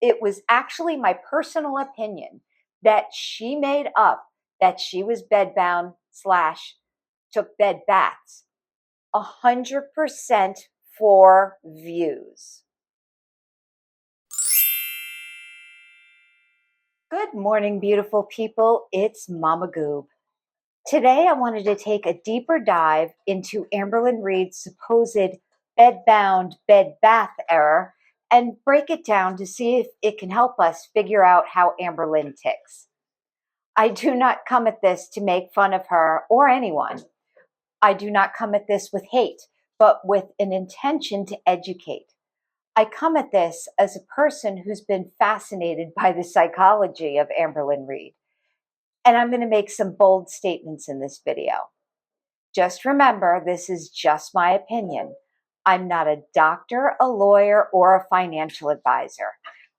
It was actually my personal opinion that she made up that she was bedbound slash took bed baths. 100% for views. Good morning, beautiful people. It's Mama Goob. Today, I wanted to take a deeper dive into Amberlynn Reid's supposed bed-bound, bed-bath error and break it down to see if it can help us figure out how Amberlynn ticks. I do not come at this to make fun of her or anyone. I do not come at this with hate, but with an intention to educate. I come at this as a person who's been fascinated by the psychology of Amberlynn Reid. And I'm going to make some bold statements in this video. Just remember, this is just my opinion. I'm not a doctor, a lawyer, or a financial advisor.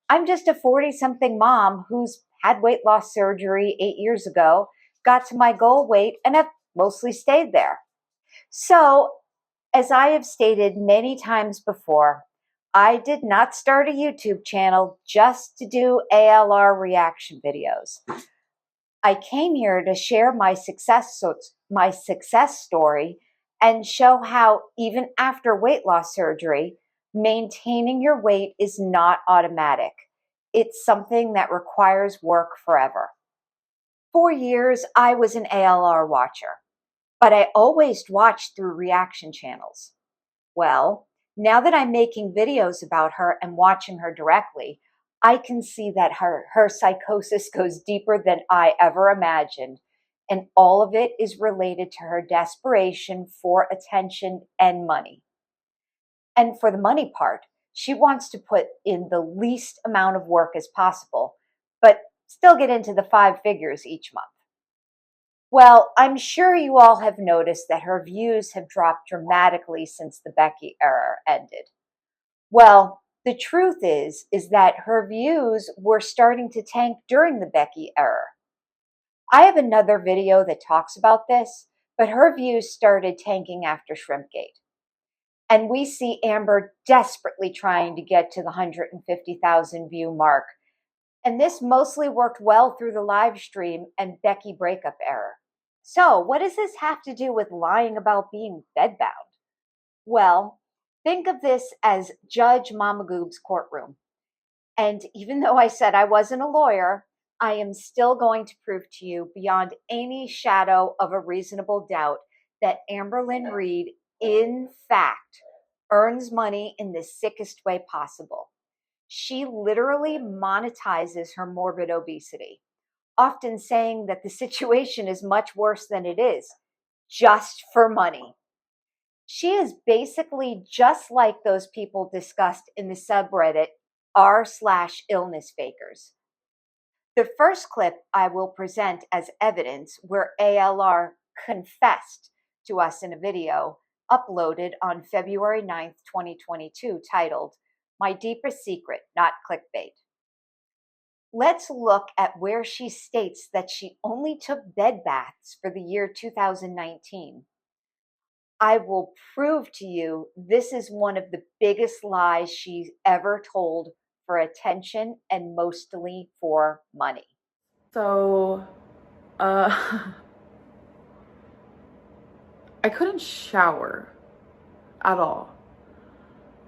I'm just a 40-something mom who's had weight loss surgery 8 years ago, got to my goal weight, and have mostly stayed there. So, as I have stated many times before, I did not start a YouTube channel just to do ALR reaction videos. I came here to share my success story and show how even after weight loss surgery, maintaining your weight is not automatic. It's something that requires work forever. For years, I was an ALR watcher, but I always watched through reaction channels. Well, now that I'm making videos about her and watching her directly, I can see that her psychosis goes deeper than I ever imagined, and all of it is related to her desperation for attention and money. And for the money part, she wants to put in the least amount of work as possible, but still get into the 5 figures each month. Well, I'm sure you all have noticed that her views have dropped dramatically since the Becky era ended. Well, the truth is that her views were starting to tank during the Becky era. I have another video that talks about this, but her views started tanking after Shrimpgate. And we see Amber desperately trying to get to the 150,000 view mark. And this mostly worked well through the live stream and Becky breakup era. So what does this have to do with lying about being bedbound? Well, think of this as Judge Mama Goob's courtroom. And even though I said I wasn't a lawyer, I am still going to prove to you beyond any shadow of a reasonable doubt that Amberlynn Reid, in fact, earns money in the sickest way possible. She literally monetizes her morbid obesity, often saying that the situation is much worse than it is, just for money. She is basically just like those people discussed in the subreddit r/illness fakers. The first clip I will present as evidence where ALR confessed to us in a video uploaded on February 9th, 2022, titled, "My Deepest Secret, Not Clickbait." Let's look at where she states that she only took bed baths for the year 2019. I will prove to you this is one of the biggest lies she's ever told for attention and mostly for money. So, I couldn't shower at all.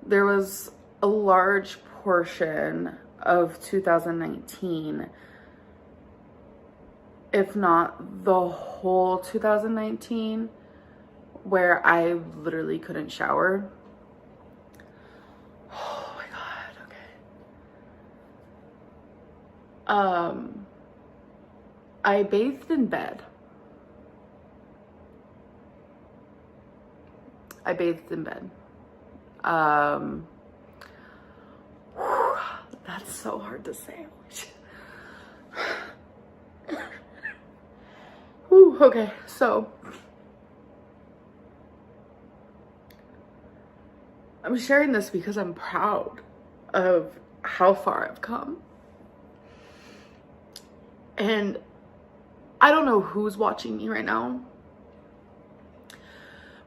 There was a large portion of 2019, if not the whole 2019, where I literally couldn't shower. Oh my God, okay. I bathed in bed. That's so hard to say. Okay, so I'm sharing this because I'm proud of how far I've come. And I don't know who's watching me right now,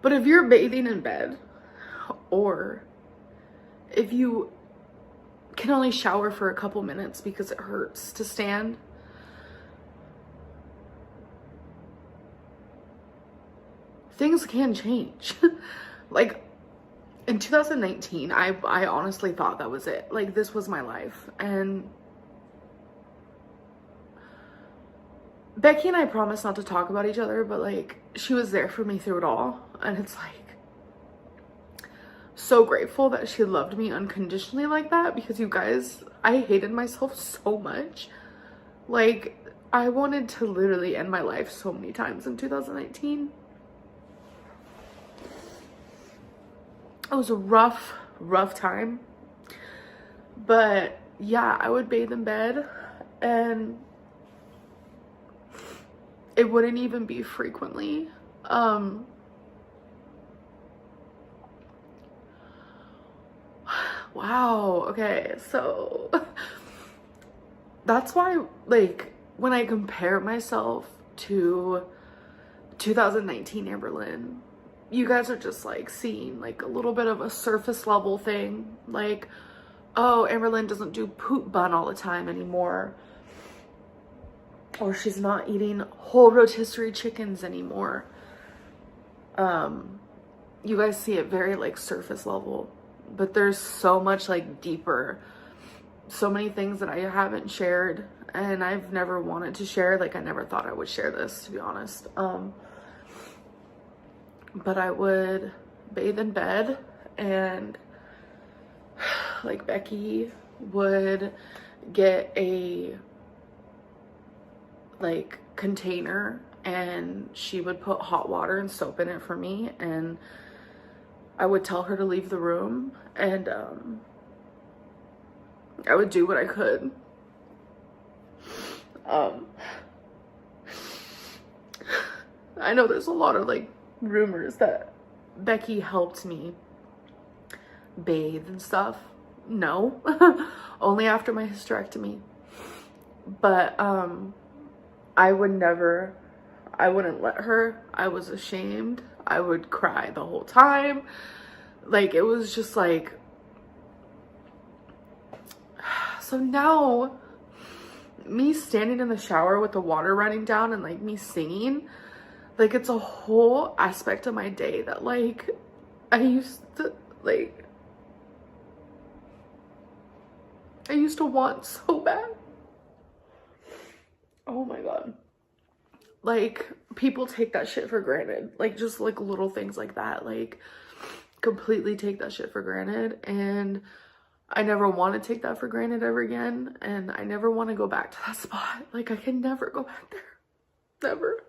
but if you're bathing in bed, or if you can only shower for a couple minutes because it hurts to stand. Things can change. Like in 2019, I honestly thought that was it. Like this was my life. And Becky and I promised not to talk about each other, but like she was there for me through it all. And it's like so grateful that she loved me unconditionally like that, because you guys, I hated myself so much. Like I wanted to literally end my life so many times in 2019. It was a rough time. But yeah, I would bathe in bed and it wouldn't even be frequently. Wow, okay, so that's why, like, when I compare myself to 2019 Amberlynn, you guys are just like seeing like a little bit of a surface level thing. Like, oh, Amberlynn doesn't do poop bun all the time anymore. Or she's not eating whole rotisserie chickens anymore. You guys see it very like surface level, but there's so much like deeper, so many things that I haven't shared and I've never wanted to share. Like I never thought I would share this, to be honest. But I would bathe in bed and like Becky would get a like container and she would put hot water and soap in it for me, and I would tell her to leave the room, and I would do what I could. I know there's a lot of like rumors that Becky helped me bathe and stuff. No, only after my hysterectomy. But I wouldn't let her. I was ashamed. I would cry the whole time. Like it was just like, so now me standing in the shower with the water running down and like me singing, like it's a whole aspect of my day that like I used to want so bad. Oh my God. Like people take that shit for granted. Like just like little things like that, like completely take that shit for granted. And I never want to take that for granted ever again. And I never want to go back to that spot. Like I can never go back there. Never.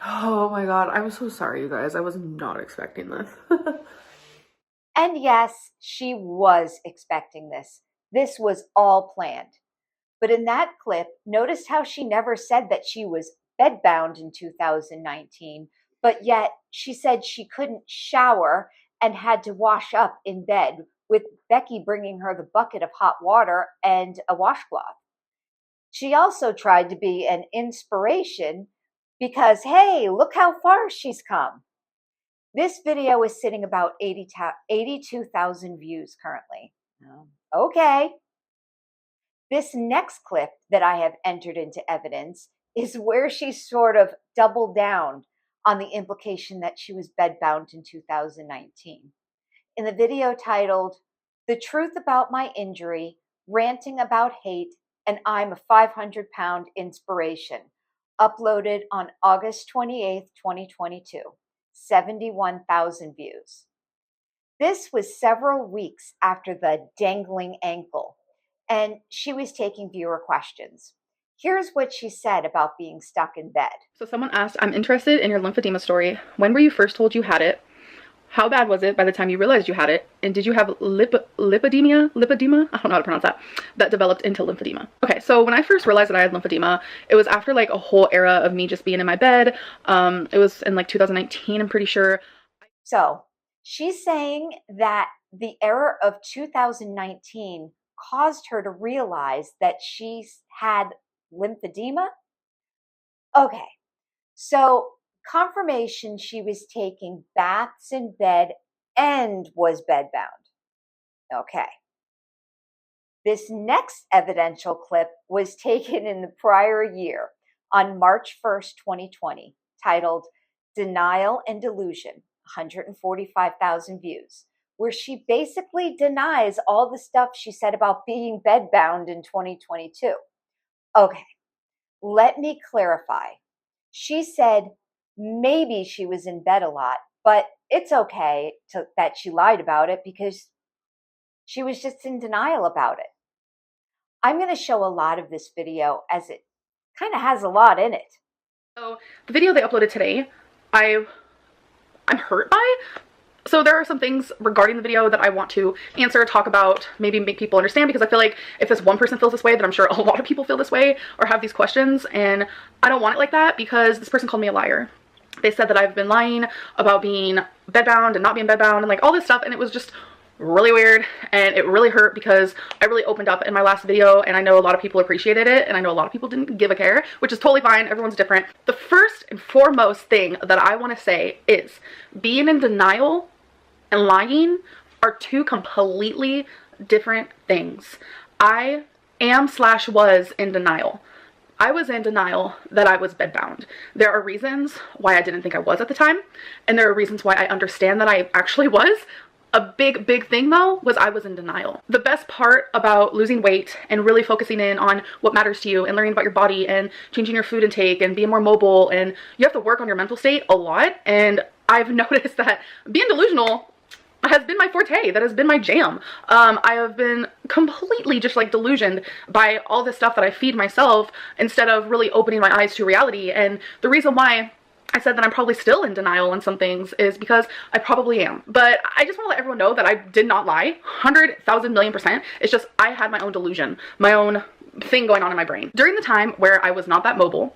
Oh my God. I'm so sorry, you guys. I was not expecting this. And yes, she was expecting this. This was all planned. But in that clip, notice how she never said that she was bedbound in 2019, but yet she said she couldn't shower and had to wash up in bed, with Becky bringing her the bucket of hot water and a washcloth. She also tried to be an inspiration because, hey, look how far she's come. This video is sitting about 82,000 views currently. Okay. This next clip that I have entered into evidence is where she sort of doubled down on the implication that she was bedbound in 2019. In the video titled, "The Truth About My Injury, Ranting About Hate, and I'm a 500-Pound Inspiration," uploaded on August 28th, 2022, 71,000 views. This was several weeks after the dangling ankle, and she was taking viewer questions. Here's what she said about being stuck in bed. So someone asked, I'm interested in your lymphedema story. When were you first told you had it? How bad was it by the time you realized you had it? And did you have lipedema? I don't know how to pronounce that developed into lymphedema. Okay, so when I first realized that I had lymphedema, it was after like a whole era of me just being in my bed. It was in like 2019, I'm pretty sure. So she's saying that the era of 2019 caused her to realize that she had lymphedema. Okay, so confirmation she was taking baths in bed and was bedbound. Okay. This next evidential clip was taken in the prior year on March 1st, 2020, titled Denial and Delusion, 145,000 views, where she basically denies all the stuff she said about being bedbound in 2022. Okay, let me clarify. She said maybe she was in bed a lot, but it's okay that she lied about it because she was just in denial about it. I'm going to show a lot of this video as it kind of has a lot in it. So the video they uploaded today, I'm hurt by. So there are some things regarding the video that I want to answer, talk about, maybe make people understand, because I feel like if this one person feels this way, then I'm sure a lot of people feel this way or have these questions, and I don't want it like that because this person called me a liar. They said that I've been lying about being bedbound and not being bedbound and like all this stuff, and it was just really weird and it really hurt because I really opened up in my last video, and I know a lot of people appreciated it and I know a lot of people didn't give a care, which is totally fine. Everyone's different. The first and foremost thing that I want to say is being in denial and lying are two completely different things. I was in denial. I was in denial that I was bedbound. There are reasons why I didn't think I was at the time, and there are reasons why I understand that I actually was. A big thing though was I was in denial. The best part about losing weight and really focusing in on what matters to you and learning about your body and changing your food intake and being more mobile, and you have to work on your mental state a lot, and I've noticed that being delusional has been my forte. That has been my jam. I have been completely just like delusioned by all this stuff that I feed myself instead of really opening my eyes to reality. And the reason why I said that I'm probably still in denial on some things is because I probably am. But I just want to let everyone know that I did not lie. 100,000,000,000%. It's just I had my own delusion, my own thing going on in my brain. During the time where I was not that mobile,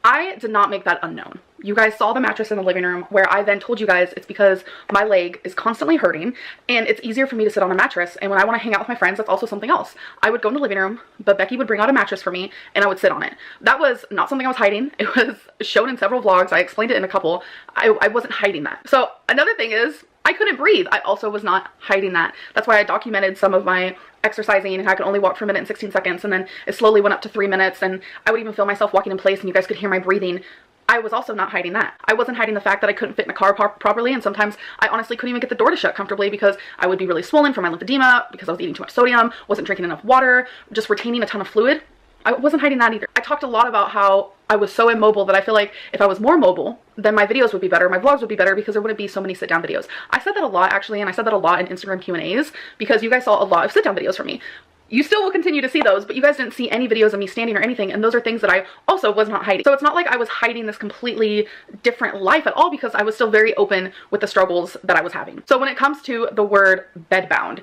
I did not make that unknown. You guys saw the mattress in the living room where I then told you guys it's because my leg is constantly hurting and it's easier for me to sit on a mattress. And when I want to hang out with my friends, that's also something else. I would go in the living room, but Becky would bring out a mattress for me and I would sit on it. That was not something I was hiding. It was shown in several vlogs. I explained it in a couple. I wasn't hiding that. So another thing is I couldn't breathe. I also was not hiding that. That's why I documented some of my exercising, and I could only walk for a minute and 16 seconds, and then it slowly went up to 3 minutes, and I would even feel myself walking in place and you guys could hear my breathing. I was also not hiding that. I wasn't hiding the fact that I couldn't fit in a car properly, and sometimes I honestly couldn't even get the door to shut comfortably because I would be really swollen from my lymphedema, because I was eating too much sodium, wasn't drinking enough water, just retaining a ton of fluid. I wasn't hiding that either. I talked a lot about how I was so immobile that I feel like if I was more mobile, then my videos would be better, my vlogs would be better, because there wouldn't be so many sit-down videos. I said that a lot actually, and I said that a lot in Instagram Q&As because you guys saw a lot of sit-down videos from me. You still will continue to see those, but you guys didn't see any videos of me standing or anything, and those are things that I also was not hiding. So it's not like I was hiding this completely different life at all, because I was still very open with the struggles that I was having. So when it comes to the word bedbound,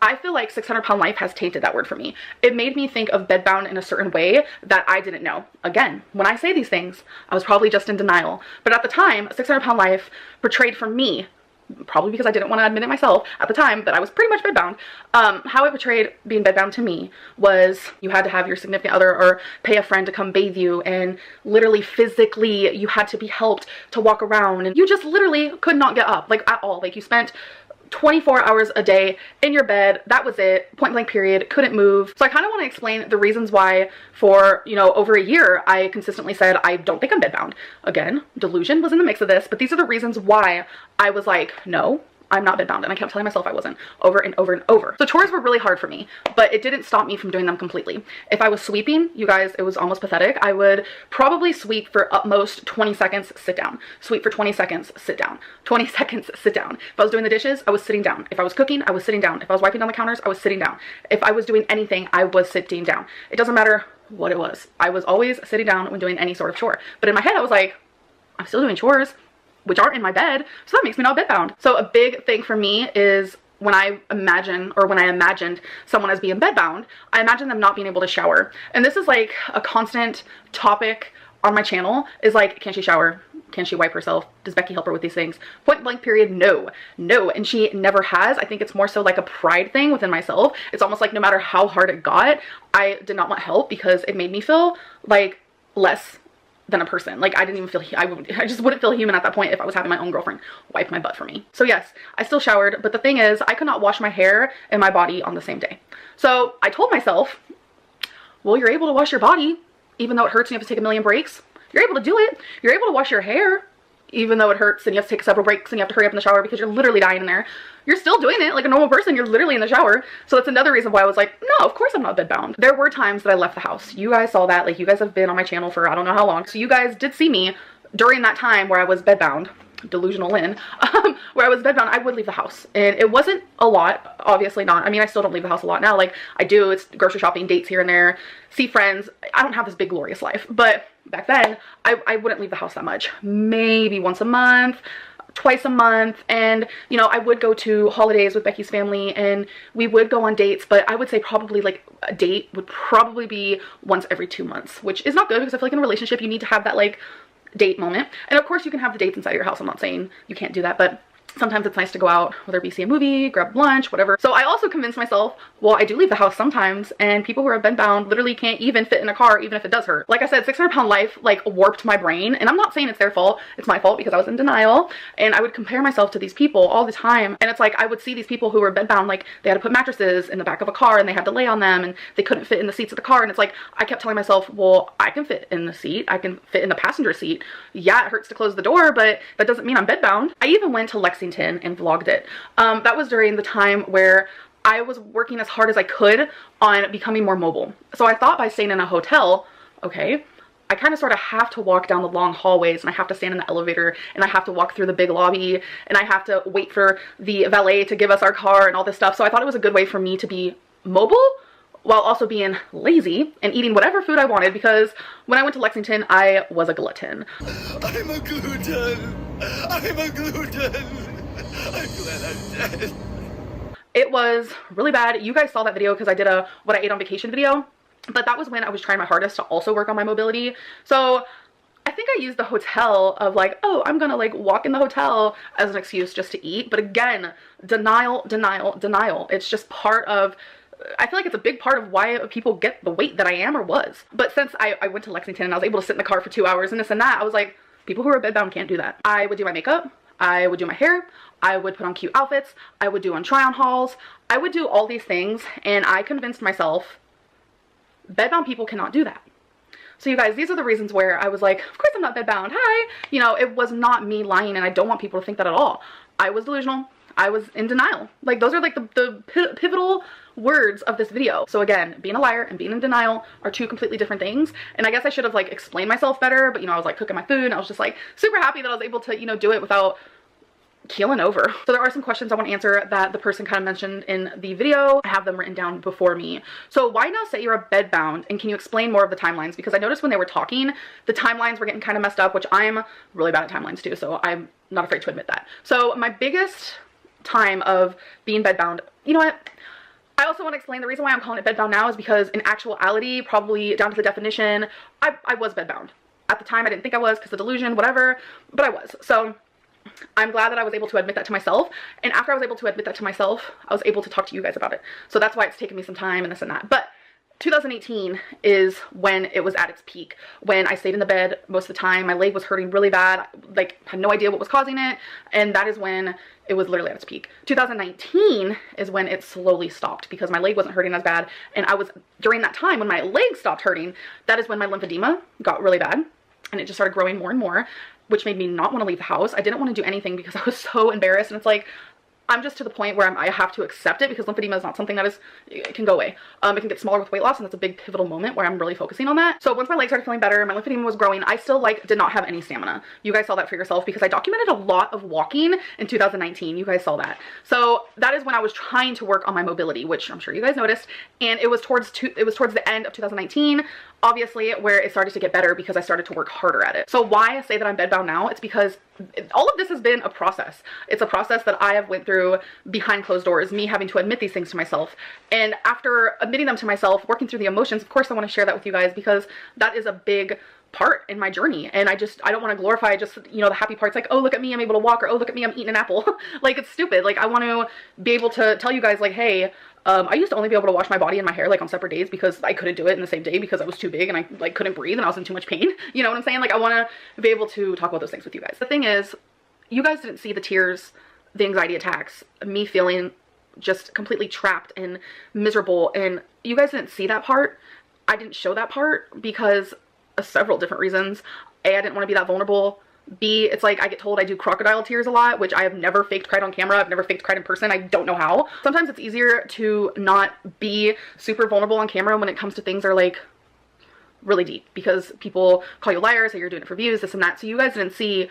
I feel like 600-pound life has tainted that word for me. It made me think of bedbound in a certain way that I didn't know. Again, when I say these things, I was probably just in denial. But at the time, 600-pound life portrayed for me, probably because I didn't want to admit it myself at the time, that I was pretty much bedbound. How it portrayed being bedbound to me was you had to have your significant other or pay a friend to come bathe you, and literally physically you had to be helped to walk around, and you just literally could not get up, like at all. Like you spent 24 hours a day in your bed. That was it. Point blank period. Couldn't move. So I kind of want to explain the reasons why for, over a year, I consistently said, I don't think I'm bedbound. Again, delusion was in the mix of this, but these are the reasons why I was like, no, I'm not bedbound. And I kept telling myself I wasn't over and over and over. So chores were really hard for me, but it didn't stop me from doing them completely. If I was sweeping, you guys, it was almost pathetic. I would probably sweep for at most 20 seconds, sit down. Sweep for 20 seconds, sit down. 20 seconds, sit down. If I was doing the dishes, I was sitting down. If I was cooking, I was sitting down. If I was wiping down the counters, I was sitting down. If I was doing anything, I was sitting down. It doesn't matter what it was. I was always sitting down when doing any sort of chore. But in my head, I was like, I'm still doing chores, which aren't in my bed, so that makes me not bedbound. So a big thing for me is when I imagined someone as being bedbound, I imagine them not being able to shower. And this is like a constant topic on my channel, is like, can she shower? Can she wipe herself? Does Becky help her with these things? Point blank period, no. And she never has. I think it's more so like a pride thing within myself. It's almost like no matter how hard it got, I did not want help because it made me feel like less than a person. Like, I didn't even feel, I just wouldn't feel human at that point if I was having my own girlfriend wipe my butt for me. So yes, I still showered, but the thing is, I could not wash my hair and my body on the same day. So I told myself, well, you're able to wash your body, even though it hurts and you have to take a million breaks. You're able to do it. You're able to wash your hair, even though it hurts and you have to take several breaks and you have to hurry up in the shower because you're literally dying in there. You're still doing it like a normal person. You're literally in the shower. So that's another reason why I was like, no, of course I'm not bed bound. There were times that I left the house. You guys saw that. Like, you guys have been on my channel for I don't know how long. So you guys did see me during that time where I was bed bound. Delusional Lynn, where I was bedbound. I would leave the house, and it wasn't a lot, obviously not. I mean, I still don't leave the house a lot now. Like, I do, it's grocery shopping, dates here and there, see friends. I don't have this big glorious life, but back then I wouldn't leave the house that much. Maybe once a month, twice a month. And you know, I would go to holidays with Becky's family and we would go on dates, but I would say probably like a date would probably be once every 2 months, which is not good because I feel like in a relationship you need to have that like date moment. And of course you can have the dates inside your house. I'm not saying you can't do that, but sometimes it's nice to go out, whether it be see a movie, grab lunch, whatever. So I also convinced myself, well, I do leave the house sometimes, and people who are bed bound literally can't even fit in a car, even if it does hurt. Like I said, 600-pound life like warped my brain, and I'm not saying it's their fault. It's my fault because I was in denial, and I would compare myself to these people all the time. And it's like I would see these people who were bed bound, like they had to put mattresses in the back of a car and they had to lay on them and they couldn't fit in the seats of the car. And it's like I kept telling myself, well, I can fit in the seat. I can fit in the passenger seat. Yeah, it hurts to close the door, but that doesn't mean I'm bed bound. I even went to Lexington and vlogged it. That was during the time where I was working as hard as I could on becoming more mobile. So I thought by staying in a hotel, okay, I kind of sort of have to walk down the long hallways and I have to stand in the elevator and I have to walk through the big lobby and I have to wait for the valet to give us our car and all this stuff. So I thought it was a good way for me to be mobile while also being lazy and eating whatever food I wanted, because when I went to Lexington, I was a glutton. I'm a glutton. I'm a glutton. I'm glad I'm dead. It was really bad. You guys saw that video because I did a what I ate on vacation video, but that was when I was trying my hardest to also work on my mobility. So I think I used the hotel of like, oh, I'm gonna like walk in the hotel as an excuse just to eat. But again, denial, denial, denial. It's just part of, I feel like it's a big part of why people get the weight that I am or was. But since I went to Lexington and I was able to sit in the car for 2 hours and this and that, I was like, people who are bedbound can't do that. I would do my makeup, I would do my hair, I would put on cute outfits, I would do on try-on hauls, I would do all these things, and I convinced myself bedbound people cannot do that. So you guys, these are the reasons where I was like, of course I'm not bedbound, hi! You know, it was not me lying, and I don't want people to think that at all. I was delusional. I was in denial. Like, those are like the pivotal words of this video. So again, being a liar and being in denial are two completely different things. And I guess I should have like explained myself better, but you know, I was like cooking my food and I was just like super happy that I was able to, you know, do it without keeling over. So there are some questions I want to answer that the person kind of mentioned in the video. I have them written down before me. So why now say you're a bedbound, and can you explain more of the timelines? Because I noticed when they were talking, the timelines were getting kind of messed up, which I'm really bad at timelines too, so I'm not afraid to admit that. So my biggest time of being bedbound, you know what? I also want to explain the reason why I'm calling it bedbound now is because in actuality, probably down to the definition, I was bedbound. At the time, I didn't think I was because of delusion, whatever, but I was. So I'm glad that I was able to admit that to myself. And after I was able to admit that to myself, I was able to talk to you guys about it. So that's why it's taken me some time and this and that. But 2018 is when it was at its peak, when I stayed in the bed most of the time. My leg was hurting really bad, like had no idea what was causing it, and that is when it was literally at its peak. 2019 is when it slowly stopped because my leg wasn't hurting as bad, and I was, during that time when my leg stopped hurting, that is when my lymphedema got really bad, and it just started growing more and more, which made me not want to leave the house. I didn't want to do anything because I was so embarrassed, and it's like, I'm just to the point where I have to accept it because lymphedema is not something that it can go away. It can get smaller with weight loss, and that's a big pivotal moment where I'm really focusing on that. So once my legs started feeling better, my lymphedema was growing, I still like did not have any stamina. You guys saw that for yourself because I documented a lot of walking in 2019. You guys saw that. So that is when I was trying to work on my mobility, which I'm sure you guys noticed. And it was towards the end of 2019, obviously, where it started to get better because I started to work harder at it. So why I say that I'm bedbound now, it's because all of this has been a process. It's a process that I have went through behind closed doors, me having to admit these things to myself. And after admitting them to myself, working through the emotions, of course I want to share that with you guys because that is a big part in my journey. And I don't want to glorify just, you know, the happy parts, like, oh, look at me, I'm able to walk, or oh, look at me, I'm eating an apple. Like, it's stupid. Like, I want to be able to tell you guys, like, hey, I used to only be able to wash my body and my hair like on separate days because I couldn't do it in the same day because I was too big and I like couldn't breathe and I was in too much pain. You know what I'm saying? Like I want to be able to talk about those things with you guys. The thing is, you guys didn't see the tears, the anxiety attacks, me feeling just completely trapped and miserable, and you guys didn't see that part. I didn't show that part because of several different reasons. A, I didn't want to be that vulnerable. B, it's like I get told I do crocodile tears a lot, which I have never faked cried on camera. I've never faked cried in person. I don't know how. Sometimes it's easier to not be super vulnerable on camera when it comes to things that are like really deep, because people call you liars, say you're doing it for views, this and that. So you guys didn't see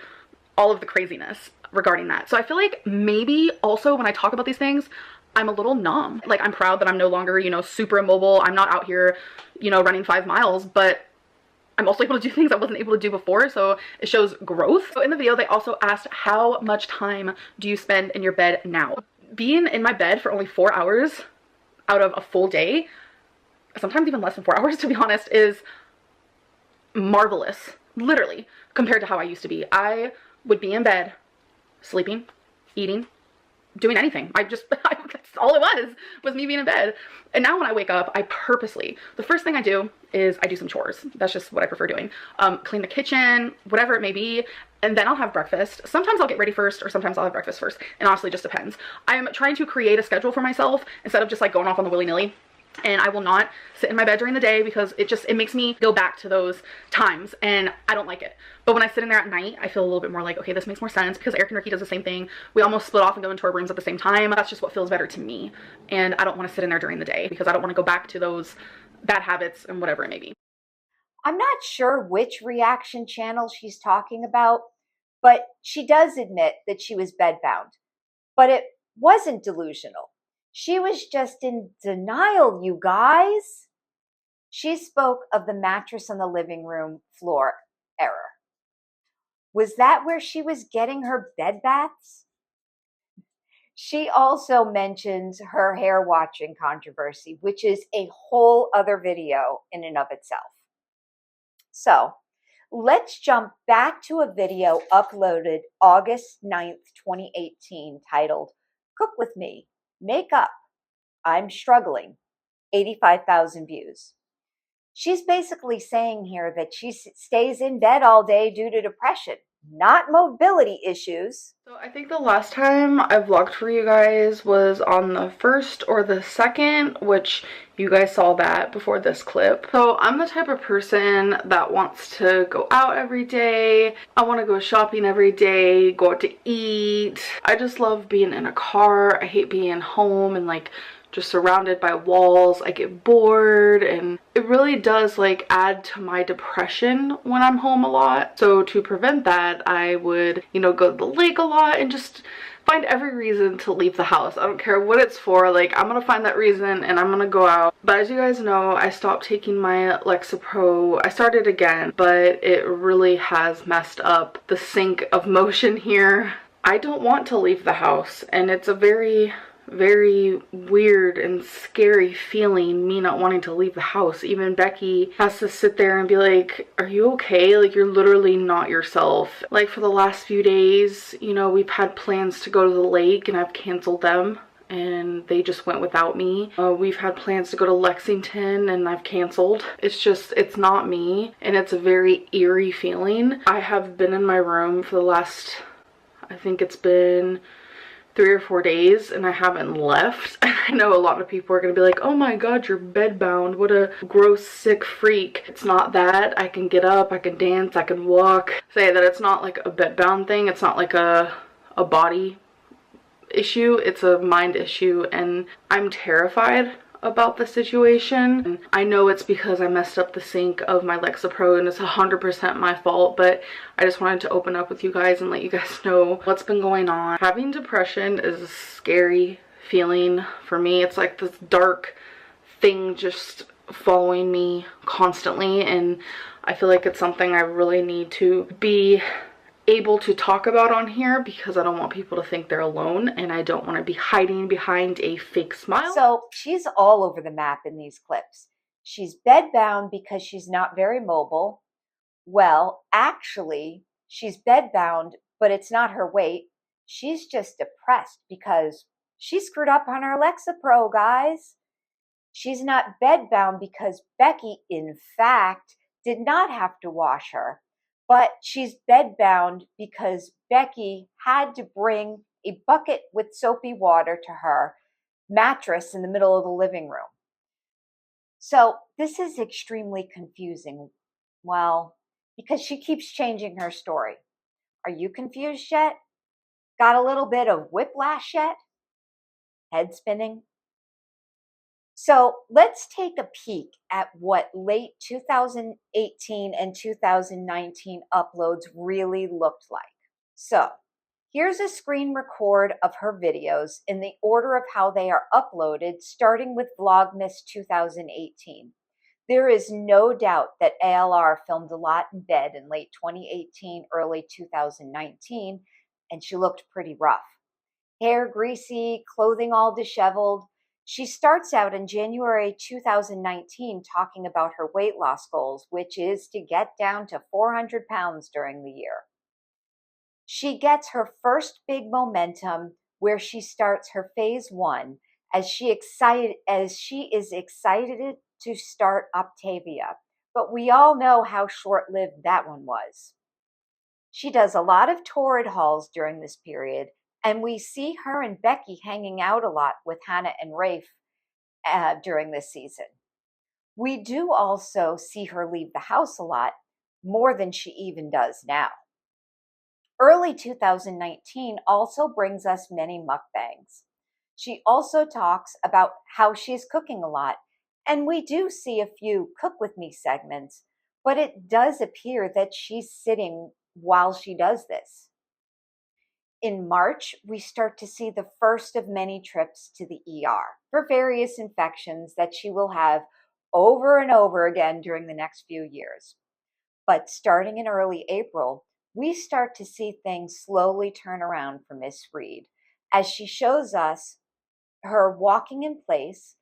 all of the craziness regarding that. So I feel like maybe also when I talk about these things, I'm a little numb. Like I'm proud that I'm no longer, you know, super immobile. I'm not out here, you know, running 5 miles, but I'm also able to do things I wasn't able to do before, so it shows growth. So in the video, they also asked, how much time do you spend in your bed now? Being in my bed for only 4 hours out of a full day, sometimes even less than 4 hours to be honest, is marvelous, literally, compared to how I used to be. I would be in bed, sleeping, eating, doing anything. That's all it was me being in bed. And now when I wake up, I purposely, the first thing I do is I do some chores. That's just what I prefer doing. Clean the kitchen, whatever it may be, and then I'll have breakfast. Sometimes I'll get ready first, or sometimes I'll have breakfast first. It honestly just depends. I'm trying to create a schedule for myself instead of just like going off on the willy-nilly. And I will not sit in my bed during the day because it makes me go back to those times and I don't like it. But when I sit in there at night, I feel a little bit more like, okay, this makes more sense, because Eric and Ricky does the same thing. We almost split off and go into our rooms at the same time. That's just what feels better to me. And I don't want to sit in there during the day because I don't want to go back to those bad habits and whatever it may be. I'm not sure which reaction channel she's talking about, but she does admit that she was bedbound. But it wasn't delusional. She was just in denial, you guys. She spoke of the mattress on the living room floor error. Was that where she was getting her bed baths? She also mentions her hair watching controversy, which is a whole other video in and of itself. So let's jump back to a video uploaded August 9th, 2018, titled Cook With Me, Make Up, I'm Struggling, 85,000 views. She's basically saying here that she stays in bed all day due to depression, not mobility issues. So I think the last time I vlogged for you guys was on the 1st or the 2nd, which you guys saw that before this clip. So I'm the type of person that wants to go out every day. I want to go shopping every day, go out to eat. I just love being in a car. I hate being home and like just surrounded by walls. I get bored, and it really does like add to my depression when I'm home a lot. So to prevent that, I would, you know, go to the lake a lot and just find every reason to leave the house. I don't care what it's for, like I'm gonna find that reason and I'm gonna go out. But as you guys know, I stopped taking my Lexapro. I started again, but it really has messed up the sync of motion here. I don't want to leave the house, and it's a very weird and scary feeling, me not wanting to leave the house. Even Becky has to sit there and be like, are you okay? Like, you're literally not yourself. Like, for the last few days, you know, we've had plans to go to the lake and I've canceled them, and they just went without me. We've had plans to go to Lexington and I've canceled. It's not me, and it's a very eerie feeling. I have been in my room for the last, I think it's been 3 or 4 days, and I haven't left. I know a lot of people are gonna be like, oh my god, you're bedbound, what a gross sick freak. It's not that. I can get up, I can dance, I can walk. Say that it's not like a bedbound thing. It's not like a body issue, it's a mind issue, and I'm terrified about the situation. And I know it's because I messed up the sync of my Lexapro, and it's 100% my fault, but I just wanted to open up with you guys and let you guys know what's been going on. Having depression is a scary feeling for me. It's like this dark thing just following me constantly, and I feel like it's something I really need to be able to talk about on here, because I don't want people to think they're alone, and I don't want to be hiding behind a fake smile. So she's all over the map in these clips. She's bedbound because she's not very mobile. Well, actually, she's bedbound, but it's not her weight. She's just depressed because she screwed up on her Lexapro, guys. She's not bedbound because Becky, in fact, did not have to wash her, but she's bedbound because Becky had to bring a bucket with soapy water to her mattress in the middle of the living room. So this is extremely confusing. Well, because she keeps changing her story. Are you confused yet? Got a little bit of whiplash yet? Head spinning? So let's take a peek at what late 2018 and 2019 uploads really looked like. So here's a screen record of her videos in the order of how they are uploaded, starting with Vlogmas 2018. There is no doubt that ALR filmed a lot in bed in late 2018, early 2019, and she looked pretty rough. Hair greasy, clothing all disheveled. She starts out in January 2019 talking about her weight loss goals, which is to get down to 400 pounds during the year. She gets her first big momentum where she starts her phase 1 as she is excited to start Octavia. But we all know how short-lived that one was. She does a lot of torrid hauls during this period, and we see her and Becky hanging out a lot with Hannah and Rafe during this season. We do also see her leave the house a lot, more than she even does now. Early 2019 also brings us many mukbangs. She also talks about how she's cooking a lot, and we do see a few cook with me segments, but it does appear that she's sitting while she does this. In March, we start to see the first of many trips to the ER for various infections that she will have over and over again during the next few years. But starting in early April, we start to see things slowly turn around for Miss Reid as she shows us her walking in place,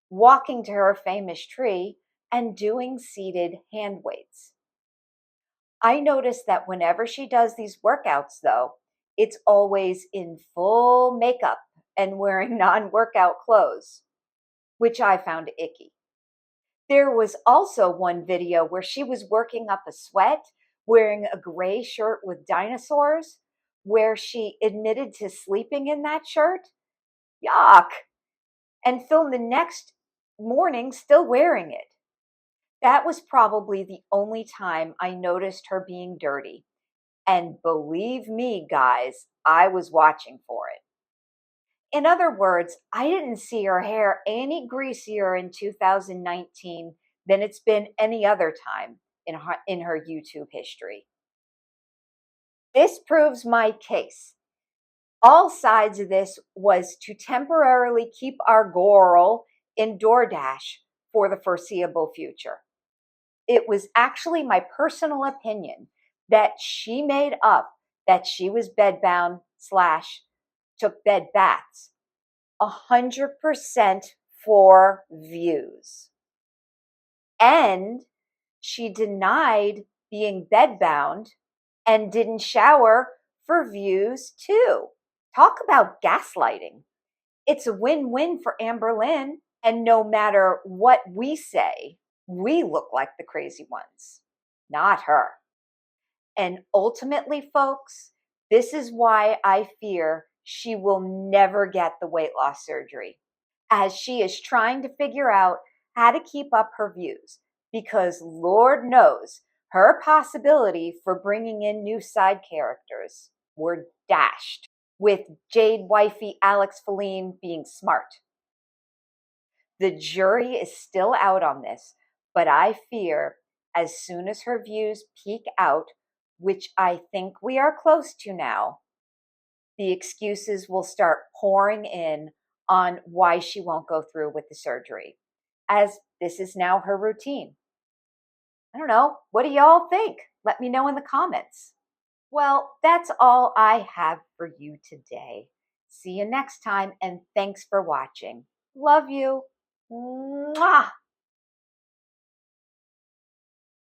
walking to her famous tree, and doing seated hand weights. I notice that whenever she does these workouts, though, it's always in full makeup and wearing non-workout clothes, which I found icky. There was also one video where she was working up a sweat, wearing a gray shirt with dinosaurs, where she admitted to sleeping in that shirt. Yuck! And filmed the next morning still wearing it. That was probably the only time I noticed her being dirty. And believe me, guys, I was watching for it. In other words, I didn't see her hair any greasier in 2019 than it's been any other time in her YouTube history. This proves my case. All sides of this was to temporarily keep our girl in DoorDash for the foreseeable future. It was actually my personal opinion that she made up that she was bedbound / took bed baths 100% for views. And she denied being bedbound and didn't shower for views too. Talk about gaslighting. It's a win-win for Amberlynn, and no matter what we say, we look like the crazy ones, not her. And ultimately, folks, this is why I fear she will never get the weight loss surgery, as she is trying to figure out how to keep up her views, because Lord knows her possibility for bringing in new side characters were dashed, with Jade wifey Alex Feline being smart. The jury is still out on this, but I fear as soon as her views peak out, which I think we are close to now, the excuses will start pouring in on why she won't go through with the surgery, as this is now her routine. I don't know. What do y'all think? Let me know in the comments. Well, that's all I have for you today. See you next time, and thanks for watching. Love you. Mwah!